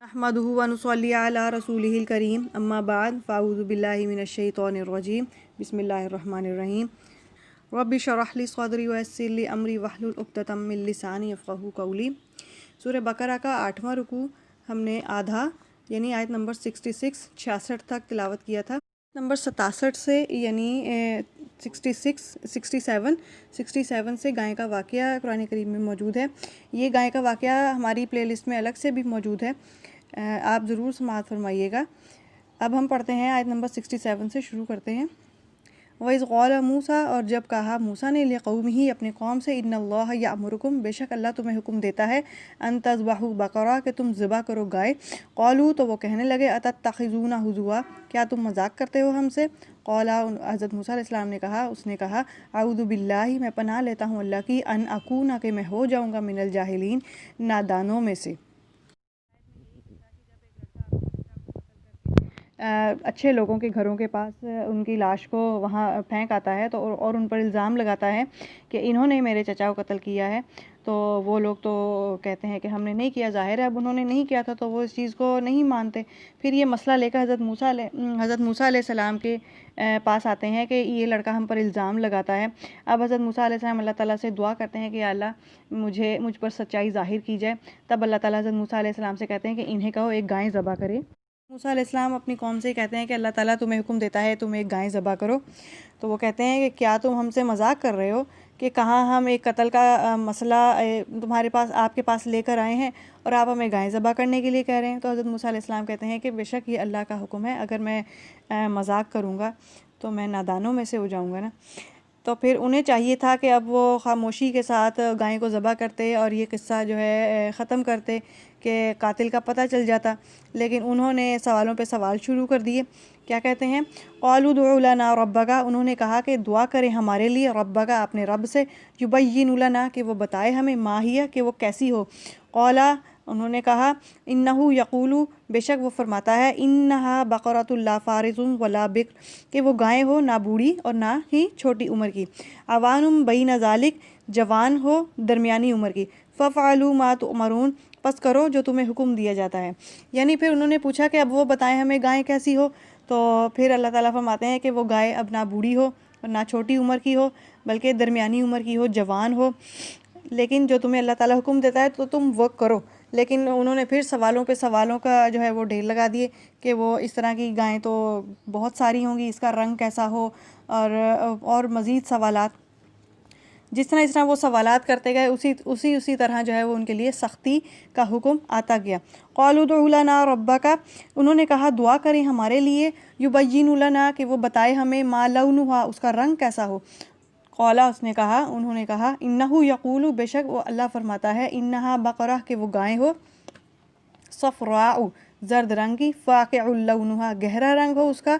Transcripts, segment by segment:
अहमदुहु व नुसल्ली अला रसूलिहिल करीम अम्मा बाद फ़अऊज़ु बिल्लाहि मिनश्शैतानिर रजीम बिस्मिल्लाहिर रहमानिर रहीम रब्बि शरह ली सदरी व यस्सिर ली अमरी वहलुल उक़दतम मिन लिसानी यफ़क़हू क़ौली। सूरह बकरा का 8वां रुकू हमने आधा यानी आयत नंबर 66 तक तिलावत किया था। नंबर 67 से यानी 67 से गाय का वाक़या कुरान करीम में मौजूद है। ये गाय का वाक़या हमारी प्लेलिस्ट में अलग से भी मौजूद है, आप ज़रूर समाअत फरमाइएगा। अब हम पढ़ते हैं आयत नंबर 67 से शुरू करते हैं। वइज़ क़ाल मूसा, और जब कहा मूसा ने लिक़ौमिही अपने कौम से, इन्नल्लाह यअमुरुकुम, बेशक अल्लाह तुम्हें हुक्म देता है, अन तज़बहू बकरा, कि तुम ज़िबा करो गाय। क़ालू, तो वो कहने लगे, अतत्तख़िज़ूना हुज़ुआ, क्या तुम मजाक करते हो हमसे। क़ाला, हज़रत मूसा अलैहिस्सलाम ने कहा, उसने कहा, अऊज़ु बिल्लाहि, मैं पनाह लेता हूँ अल्लाह की, अन अकूना, कि मैं हो जाऊँगा, मिनल जाहिलीन, नादानों में से। अच्छे लोगों के घरों के पास उनकी लाश को वहाँ फेंक आता है तो और उन पर इल्ज़ाम लगाता है कि इन्होंने मेरे चचा को कत्ल किया है, तो वो लोग तो कहते हैं कि हमने नहीं किया। ज़ाहिर है अब उन्होंने नहीं किया था तो वो इस चीज़ को नहीं मानते। फिर ये मसला लेकर हज़रत मूसा अलैहिस्सलाम के पास आते हैं कि ये लड़का हम पर इल्ज़ाम लगाता है। अब हज़रत मूसा अलैहिस्सलाम अल्लाह ताला से दुआ करते हैं कि अल्लाह मुझ पर सच्चाई ज़ाहिर की जाए। तब अल्लाह ताला हज़रत मूसा अलैहिस्सलाम से कहते हैं कि इन्हें कहो एक गाय ज़बह करे। मूसा अलैहिस्सलाम अपनी कौम से कहते हैं कि अल्लाह ताला तुम्हें हुक्म देता है तुम एक गाय ज़बह करो। तो वो कहते हैं कि क्या तुम हमसे मजाक कर रहे हो कि कहाँ हम एक कत्ल का मसला तुम्हारे पास आपके पास लेकर आए हैं और आप हमें गाय ज़बह करने के लिए कह रहे हैं। तो हज़रत मूसा अलैहिस्सलाम कहते हैं कि बेशक ये अल्लाह का हुक्म है, अगर मैं मजाक करूँगा तो मैं नादानों में से हो जाऊँगा ना। तो फिर उन्हें चाहिए था कि अब वो खामोशी के साथ गाय को ज़बह करते और ये किस्सा जो है ख़त्म करते कि कातिल का पता चल जाता, लेकिन उन्होंने सवालों पे सवाल शुरू कर दिए। क्या कहते हैं, क़ालू उदउ लना रब्बका, उन्होंने कहा कि दुआ करें हमारे लिए, रब्बका अपने रब से, युबय्यिन लना, कि वो बताए हमें, माहिया, कि वो कैसी हो। क़ाला, उन्होंने कहा, इन्नहु यक़ूलु, बेशक वो फरमाता है, इन्नहा बक़रतुन ला फ़ारिज़ुन वला बिक्र, कि वो गाय हो ना बूढ़ी और ना ही छोटी उम्र की, अवानुम बैन ज़ालिक, जवान हो दरमियानी उम्र की, फ़फ़अलू मा तुअमरून, बस करो जो तुम्हें हुक्म दिया जाता है। यानी फिर उन्होंने पूछा कि अब वो बताएं हमें गाय कैसी हो। तो फिर अल्लाह ताला फरमाते हैं कि वो गाय अब ना बूढ़ी हो और ना छोटी उम्र की हो, बल्कि दरमियानी उम्र की हो, जवान हो, लेकिन जो तुम्हें अल्लाह ताला हुक्म देता है तो तुम वो करो। लेकिन उन्होंने फिर सवालों पे सवालों का जो है वो ढेर लगा दिए कि वो इस तरह की गायें तो बहुत सारी होंगी, इसका रंग कैसा हो, और मज़ीद सवालात। जिस तरह वो सवालात करते गए उसी तरह जो है वो उनके लिए सख्ती का हुक्म आता गया। क़ालू उदउ लना रब्बका, उन्होंने कहा दुआ करें हमारे लिए, युबय्यिन लना, कि वो बताए हमें, मा लौनुहा, उसका रंग कैसा हो। क़ाला, उन्होंने कहा, इन्नहु यक़ूलु, बेशक वो अल्लाह फरमाता है, इन्नहा बक़रा, कि वो गाय हो, सफ़राउ, जर्द रंग की, फ़ाक़िउल लौनुहा, गहरा रंग हो उसका,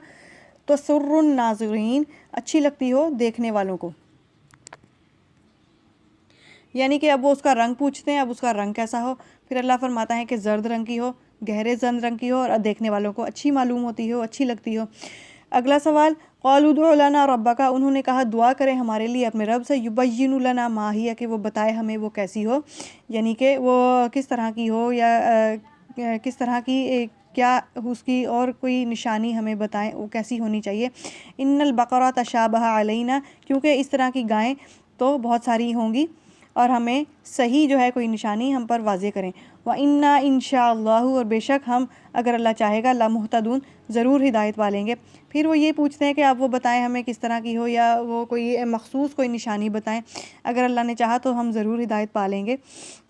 तसुर्रुन नाज़िरीन, अच्छी लगती हो देखने वालों को। यानी कि अब वो उसका रंग पूछते हैं, अब उसका रंग कैसा हो। फिर अल्लाह फरमाता है कि जर्द रंग की हो, गहरे जर्द रंग की हो, और देखने वालों को अच्छी मालूम होती हो, अच्छी लगती हो। अगला सवाल, क़ालू उदउ लना रब्बका, उन्होंने कहा दुआ करें हमारे लिए अपने रब से, युबय्यिन लना मा हिया, कि वो बताए हमें वो कैसी हो, यानी कि वो किस तरह की हो, या किस तरह की क्या उसकी और कोई निशानी हमें बताएं, वो कैसी होनी चाहिए। इन्नल बक़रा तशाबह अलैना, क्योंकि इस तरह की गायें तो बहुत सारी होंगी और हमें सही जो है कोई निशानी हम पर वाज़े करें। व इन्ना इंशाअल्लाहु, और बेशक हम अगर अल्लाह चाहेगा, ला मुहतदून, ज़रूर हिदायत पालेंगे। फिर वो ये पूछते हैं कि आप वो बताएं हमें किस तरह की हो, या वो कोई मखसूस कोई निशानी बताएं, अगर अल्लाह ने चाहा तो हम ज़रूर हिदायत पालेंगे।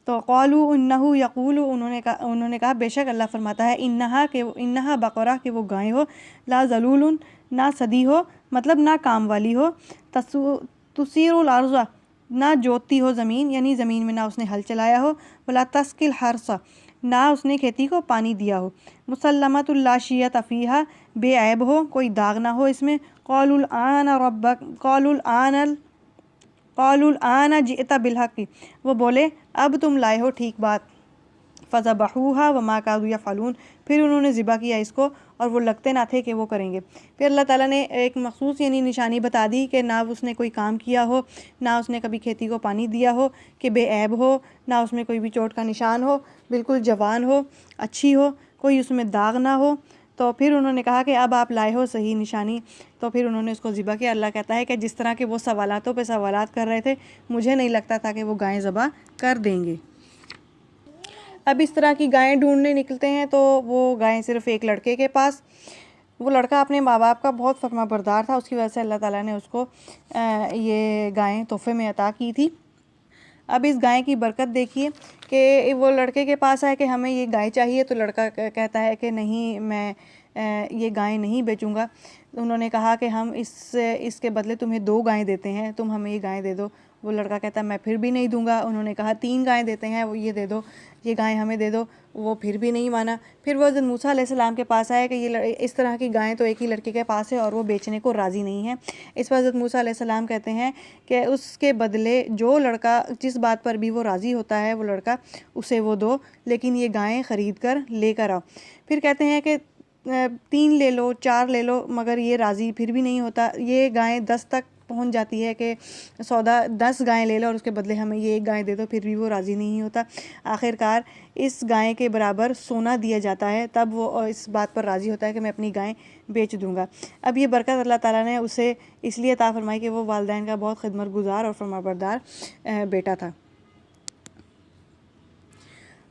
तो क़ालू इन्नहु यक़ूलु, उन्होंने कहा बेशक अल्लाह फरमाता है, इन्नहा बक़रा, कि वो गाय हो, ला ज़लूलुन, ना सदी हो, मतलब ना काम वाली हो, तुसीरुल अर्ज़, ना जोतती हो ज़मीन, यानी ज़मीन में ना उसने हल चलाया हो, वला तस्किल हर्सा, ना उसने खेती को पानी दिया हो, मुसल्लमतुल ला शियत फ़ीहा, बेऐब हो, कोई दाग ना हो इसमें। क़ालुल आना जिअता बिल हक़, वो बोले अब तुम लाए हो ठीक बात। فذبحوها وما كانوا يفعلون، پھر انہوں نے ذبح کیا اس کو اور وہ لگتے نہ تھے کہ وہ کریں گے۔ پھر اللہ تعالیٰ نے ایک مخصوص یعنی نشانی بتا دی کہ نہ اس نے کوئی کام کیا ہو، نہ اس نے کبھی کھیتی کو پانی دیا ہو کہ بے عیب ہو، نہ اس میں کوئی بھی چوٹ کا نشان ہو، بالکل جوان ہو، اچھی ہو، کوئی اس میں داغ نہ ہو۔ تو پھر انہوں نے کہا کہ اب آپ لائے ہو صحیح نشانی، تو پھر انہوں نے اس کو ذبح کیا۔ اللہ کہتا ہے کہ جس طرح کہ وہ سوالاتوں پہ سوالات کر رہے تھے، مجھے نہیں لگتا تھا کہ وہ گائیں ذبح کر دیں گے۔ اب اس طرح کی گائیں ڈھونڈنے نکلتے ہیں تو وہ گائیں صرف ایک لڑکے کے پاس، وہ لڑکا اپنے ماں باپ کا بہت فرما بردار تھا، اس کی وجہ سے اللہ تعالیٰ نے اس کو یہ گائیں تحفے میں عطا کی تھی۔ اب اس گائے کی برکت دیکھیے کہ وہ لڑکے کے پاس آئے کہ ہمیں یہ گائے چاہیے، تو لڑکا کہتا ہے کہ نہیں، میں یہ گائیں نہیں بیچوں گا۔ انہوں نے کہا کہ ہم اس کے بدلے تمہیں 2 گائیں دیتے ہیں، تم ہمیں یہ گائیں دے دو۔ وہ لڑکا کہتا ہے میں پھر بھی نہیں دوں گا۔ انہوں نے کہا 3 گائیں دیتے ہیں، وہ یہ دے دو، یہ گائیں ہمیں دے دو۔ وہ پھر بھی نہیں مانا۔ پھر وہ حضرت موسیٰ علیہ السلام کے پاس آئے کہ یہ اس طرح کی گائیں تو ایک ہی لڑکے کے پاس ہے اور وہ بیچنے کو راضی نہیں ہے۔ اس پر حضرت موسیٰ علیہ السلام کہتے ہیں کہ اس کے بدلے جو لڑکا جس بات پر بھی وہ راضی ہوتا ہے وہ لڑکا، اسے وہ دو، لیکن یہ گائیں خرید کر لے کر آؤ۔ پھر کہتے ہیں کہ 3 لے لو، 4 لے لو، مگر یہ راضی پھر بھی نہیں ہوتا۔ یہ گائیں 10 تک پہنچ جاتی ہے کہ سودا 10 گائیں لے لو اور اس کے بدلے ہمیں یہ 1 گائیں دے دو، پھر بھی وہ راضی نہیں ہوتا۔ آخر کار اس گائیں کے برابر سونا دیا جاتا ہے، تب وہ اس بات پر راضی ہوتا ہے کہ میں اپنی گائیں بیچ دوں گا۔ اب یہ برکت اللہ تعالیٰ نے اسے اس لیے عطا فرمائی کہ وہ والدین کا بہت خدمت گزار اور فرمانبردار بیٹا تھا۔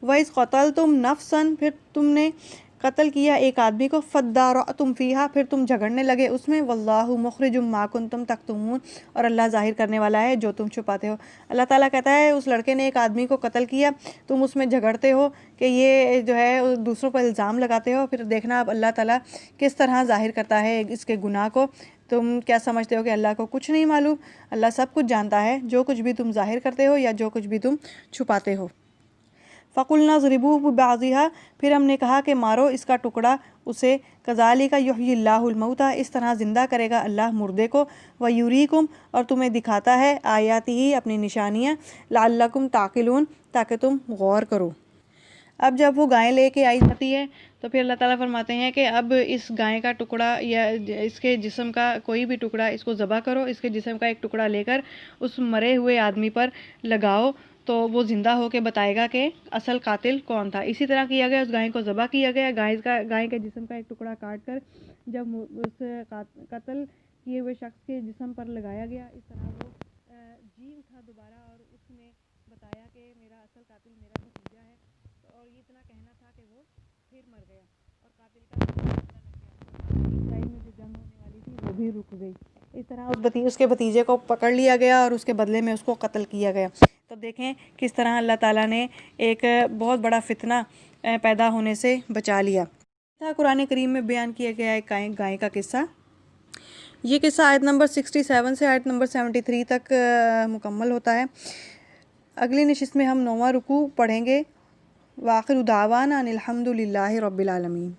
وَإِذْ قَتَلْتُمْ نَفْسًا، پھر تم نے قتل کیا ایک آدمی کو، فَادَّارَأْتُمْ فِيهَا، پھر تم جھگڑنے لگے اس میں، وَاللَّهُ مُخْرِجٌ مَا كُنْتُمْ تَكْتُمُونَ، اور اللہ ظاہر کرنے والا ہے جو تم چھپاتے ہو۔ اللہ تعالیٰ کہتا ہے اس لڑکے نے ایک آدمی کو قتل کیا، تم اس میں جھگڑتے ہو کہ یہ جو ہے دوسروں پر الزام لگاتے ہو، پھر دیکھنا اب اللہ تعالیٰ کس طرح ظاہر کرتا ہے اس کے گناہ کو۔ تم کیا سمجھتے ہو کہ اللہ کو کچھ نہیں معلوم؟ اللہ سب کچھ جانتا ہے، جو کچھ بھی تم ظاہر کرتے ہو یا جو کچھ بھی تم چھپاتے ہو۔ فَقُلْنَا اضْرِبُوهُ بِبَعْضِهَا، پھر ہم نے کہا کہ مارو اس کا ٹکڑا اسے، كَذَلِكَ يُحْيِي اللَّهُ الْمَوْتَى، اس طرح زندہ کرے گا اللہ مردے کو، وَيُرِيكُمْ، اور تمہیں دکھاتا ہے، آیاتہ، اپنی نشانیاں، لَعَلَّكُمْ تَعْقِلُونَ، تاکہ تم غور کرو۔ اب جب وہ گائیں لے کے آئی جاتی ہے تو پھر اللہ تعالیٰ فرماتے ہیں کہ اب اس گائیں کا ٹکڑا یا اس کے جسم کا کوئی بھی ٹکڑا اس کو ذبح کرو، اس کے جسم کا ایک ٹکڑا لے کر اس مرے ہوئے آدمی پر لگاؤ، تو وہ زندہ ہو کے بتائے گا کہ اصل قاتل کون تھا۔ اسی طرح کیا گیا، اس گائیں کو ذبح کیا گیا، گائیں کے جسم کا ایک ٹکڑا کاٹ کر جب اس قتل کیے ہوئے شخص کے جسم پر لگایا گیا، اس طرح وہ جی اٹھا دوبارہ اور اس نے بتایا کہ میرا اصل قاتل میرا بھتیجا ہے، اور یہ اتنا کہنا تھا کہ وہ پھر مر گیا اور قاتل کا پتہ لگ گیا، اسرائیل میں جو جنگ ہونے والی تھی وہ بھی رک گئی۔ اس طرح اس کے بھتیجے کو پکڑ لیا گیا اور اس کے بدلے میں اس کو قتل کیا گیا۔ تو دیکھیں کس طرح اللہ تعالیٰ نے ایک بہت بڑا فتنہ پیدا ہونے سے بچا لیا۔ قرآن کریم میں بیان کیا گیا ایک گائیں کا قصہ۔ یہ قصہ آیت نمبر 67 سے آیت نمبر 73 تک مکمل ہوتا ہے۔ اگلی نشست میں ہم 9واں رکوع پڑھیں گے۔ وآخر دعوانا ان الحمد للہ رب العالمین۔